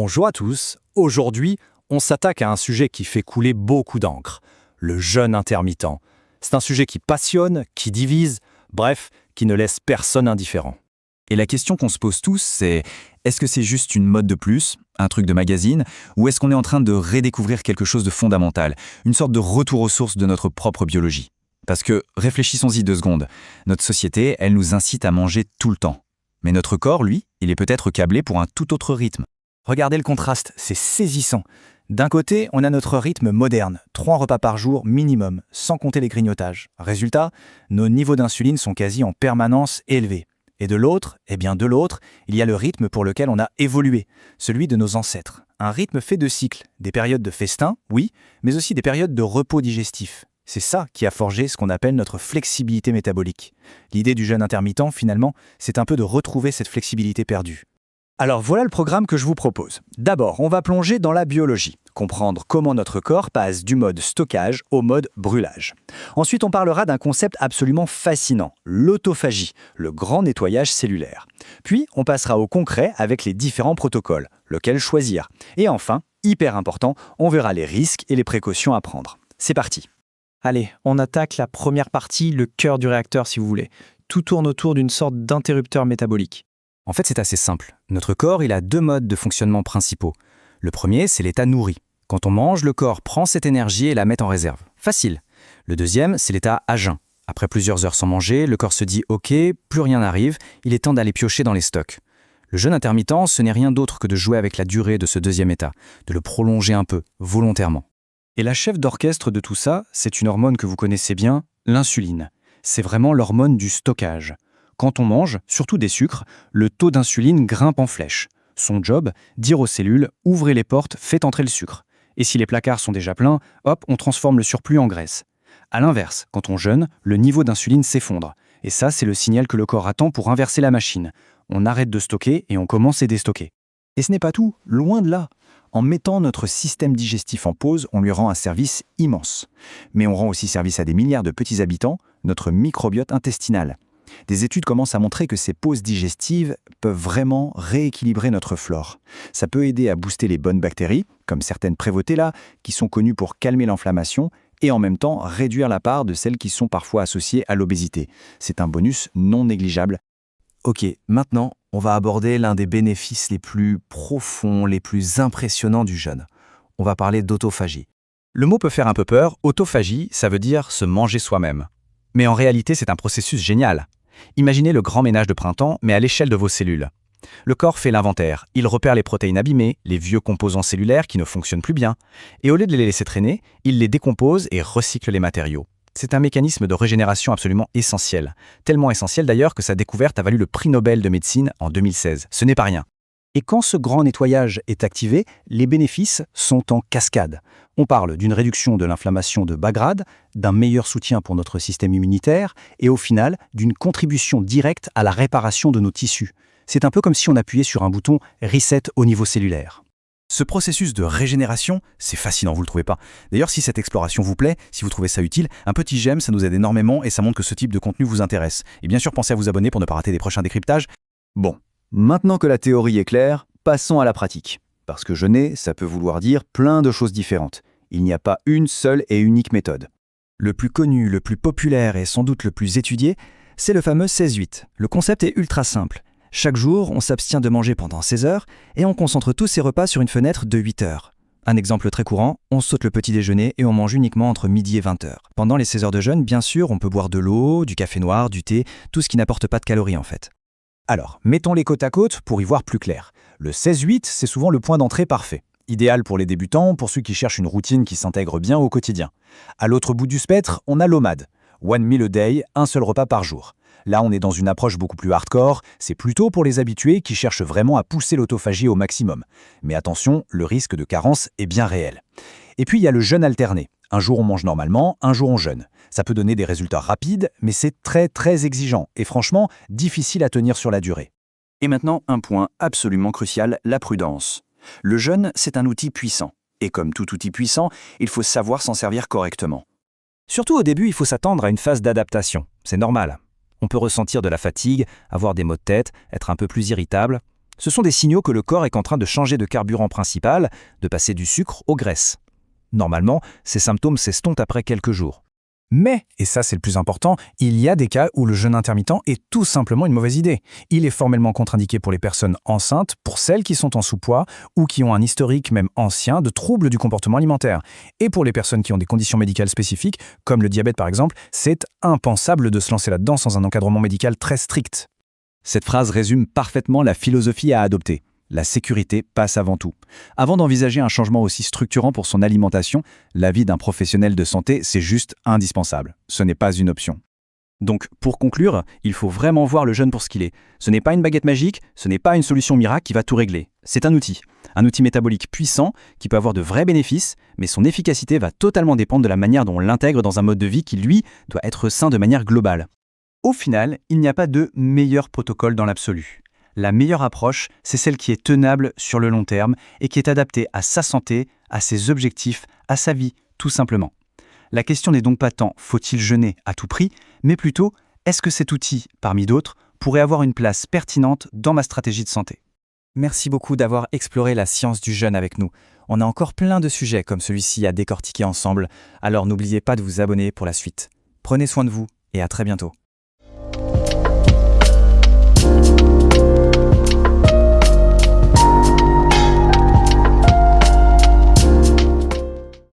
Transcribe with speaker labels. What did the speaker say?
Speaker 1: Bonjour à tous. Aujourd'hui, on s'attaque à un sujet qui fait couler beaucoup d'encre, le jeûne intermittent. C'est un sujet qui passionne, qui divise, bref, qui ne laisse personne indifférent.
Speaker 2: Et la question qu'on se pose tous, c'est est-ce que c'est juste une mode de plus, un truc de magazine, ou est-ce qu'on est en train de redécouvrir quelque chose de fondamental, une sorte de retour aux sources de notre propre biologie? Parce que, réfléchissons-y 2 secondes, notre société, elle nous incite à manger tout le temps. Mais notre corps, lui, il est peut-être câblé pour un tout autre rythme.
Speaker 1: Regardez le contraste, c'est saisissant. D'un côté, on a notre rythme moderne, 3 repas par jour minimum, sans compter les grignotages. Résultat, nos niveaux d'insuline sont quasi en permanence élevés. Et de l'autre, il y a le rythme pour lequel on a évolué, celui de nos ancêtres. Un rythme fait de cycles, des périodes de festin, oui, mais aussi des périodes de repos digestif. C'est ça qui a forgé ce qu'on appelle notre flexibilité métabolique. L'idée du jeûne intermittent, finalement, c'est un peu de retrouver cette flexibilité perdue. Alors voilà le programme que je vous propose. D'abord, on va plonger dans la biologie, comprendre comment notre corps passe du mode stockage au mode brûlage. Ensuite, on parlera d'un concept absolument fascinant, l'autophagie, le grand nettoyage cellulaire. Puis, on passera au concret avec les différents protocoles, lequel choisir. Et enfin, hyper important, on verra les risques et les précautions à prendre. C'est parti.
Speaker 3: Allez, on attaque la première partie, le cœur du réacteur si vous voulez. Tout tourne autour d'une sorte d'interrupteur métabolique.
Speaker 2: En fait, c'est assez simple. Notre corps, il a 2 modes de fonctionnement principaux. Le premier, c'est l'état nourri. Quand on mange, le corps prend cette énergie et la met en réserve. Facile. Le deuxième, c'est l'état à jeun. Après plusieurs heures sans manger, le corps se dit « Ok, plus rien n'arrive, il est temps d'aller piocher dans les stocks ». Le jeûne intermittent, ce n'est rien d'autre que de jouer avec la durée de ce deuxième état, de le prolonger un peu, volontairement.
Speaker 1: Et la chef d'orchestre de tout ça, c'est une hormone que vous connaissez bien, l'insuline. C'est vraiment l'hormone du stockage. Quand on mange, surtout des sucres, le taux d'insuline grimpe en flèche. Son job, dire aux cellules « ouvrez les portes, faites entrer le sucre ». Et si les placards sont déjà pleins, hop, on transforme le surplus en graisse. A l'inverse, quand on jeûne, le niveau d'insuline s'effondre. Et ça, c'est le signal que le corps attend pour inverser la machine. On arrête de stocker et on commence à déstocker. Et ce n'est pas tout, loin de là. En mettant notre système digestif en pause, on lui rend un service immense. Mais on rend aussi service à des milliards de petits habitants, notre microbiote intestinal. Des études commencent à montrer que ces pauses digestives peuvent vraiment rééquilibrer notre flore. Ça peut aider à booster les bonnes bactéries, comme certaines Prevotella, qui sont connues pour calmer l'inflammation, et en même temps réduire la part de celles qui sont parfois associées à l'obésité. C'est un bonus non négligeable. Ok, maintenant, on va aborder l'un des bénéfices les plus profonds, les plus impressionnants du jeûne. On va parler d'autophagie.
Speaker 2: Le mot peut faire un peu peur, autophagie, ça veut dire se manger soi-même. Mais en réalité, c'est un processus génial. Imaginez le grand ménage de printemps, mais à l'échelle de vos cellules. Le corps fait l'inventaire, il repère les protéines abîmées, les vieux composants cellulaires qui ne fonctionnent plus bien, et au lieu de les laisser traîner, il les décompose et recycle les matériaux. C'est un mécanisme de régénération absolument essentiel, tellement essentiel d'ailleurs que sa découverte a valu le prix Nobel de médecine en 2016. Ce n'est pas rien.
Speaker 1: Et quand ce grand nettoyage est activé, les bénéfices sont en cascade. On parle d'une réduction de l'inflammation de bas grade, d'un meilleur soutien pour notre système immunitaire et au final, d'une contribution directe à la réparation de nos tissus. C'est un peu comme si on appuyait sur un bouton « reset » au niveau cellulaire. Ce processus de régénération, c'est fascinant, vous le trouvez pas? D'ailleurs, si cette exploration vous plaît, si vous trouvez ça utile, un petit j'aime, ça nous aide énormément et ça montre que ce type de contenu vous intéresse. Et bien sûr, pensez à vous abonner pour ne pas rater des prochains décryptages. Bon. Maintenant que la théorie est claire, passons à la pratique. Parce que jeûner, ça peut vouloir dire plein de choses différentes. Il n'y a pas une seule et unique méthode. Le plus connu, le plus populaire et sans doute le plus étudié, c'est le fameux 16-8. Le concept est ultra simple. Chaque jour, on s'abstient de manger pendant 16 heures et on concentre tous ses repas sur une fenêtre de 8 heures. Un exemple très courant, on saute le petit déjeuner et on mange uniquement entre midi et 20 heures. Pendant les 16 heures de jeûne, bien sûr, on peut boire de l'eau, du café noir, du thé, tout ce qui n'apporte pas de calories en fait. Alors, mettons-les côte à côte pour y voir plus clair. Le 16-8, c'est souvent le point d'entrée parfait. Idéal pour les débutants, pour ceux qui cherchent une routine qui s'intègre bien au quotidien. À l'autre bout du spectre, on a l'OMAD. One meal a day, un seul repas par jour. Là, on est dans une approche beaucoup plus hardcore, c'est plutôt pour les habitués qui cherchent vraiment à pousser l'autophagie au maximum. Mais attention, le risque de carence est bien réel. Et puis, il y a le jeûne alterné. Un jour on mange normalement, un jour on jeûne. Ça peut donner des résultats rapides, mais c'est très exigeant et franchement difficile à tenir sur la durée. Et maintenant, un point absolument crucial, la prudence. Le jeûne, c'est un outil puissant. Et comme tout outil puissant, il faut savoir s'en servir correctement. Surtout au début, il faut s'attendre à une phase d'adaptation. C'est normal. On peut ressentir de la fatigue, avoir des maux de tête, être un peu plus irritable. Ce sont des signaux que le corps est en train de changer de carburant principal, de passer du sucre aux graisses. Normalement, ces symptômes s'estompent après quelques jours.
Speaker 4: Mais, et ça c'est le plus important, il y a des cas où le jeûne intermittent est tout simplement une mauvaise idée. Il est formellement contre-indiqué pour les personnes enceintes, pour celles qui sont en sous-poids ou qui ont un historique même ancien de troubles du comportement alimentaire. Et pour les personnes qui ont des conditions médicales spécifiques, comme le diabète par exemple, c'est impensable de se lancer là-dedans sans un encadrement médical très strict.
Speaker 2: Cette phrase résume parfaitement la philosophie à adopter. La sécurité passe avant tout. Avant d'envisager un changement aussi structurant pour son alimentation, l'avis d'un professionnel de santé, c'est juste indispensable. Ce n'est pas une option.
Speaker 1: Donc, pour conclure, il faut vraiment voir le jeûne pour ce qu'il est. Ce n'est pas une baguette magique, ce n'est pas une solution miracle qui va tout régler. C'est un outil métabolique puissant qui peut avoir de vrais bénéfices, mais son efficacité va totalement dépendre de la manière dont on l'intègre dans un mode de vie qui, lui, doit être sain de manière globale. Au final, il n'y a pas de meilleur protocole dans l'absolu. La meilleure approche, c'est celle qui est tenable sur le long terme et qui est adaptée à sa santé, à ses objectifs, à sa vie, tout simplement. La question n'est donc pas tant faut-il jeûner à tout prix, mais plutôt est-ce que cet outil, parmi d'autres, pourrait avoir une place pertinente dans ma stratégie de santé.
Speaker 2: Merci beaucoup d'avoir exploré la science du jeûne avec nous. On a encore plein de sujets comme celui-ci à décortiquer ensemble, alors n'oubliez pas de vous abonner pour la suite. Prenez soin de vous et à très bientôt.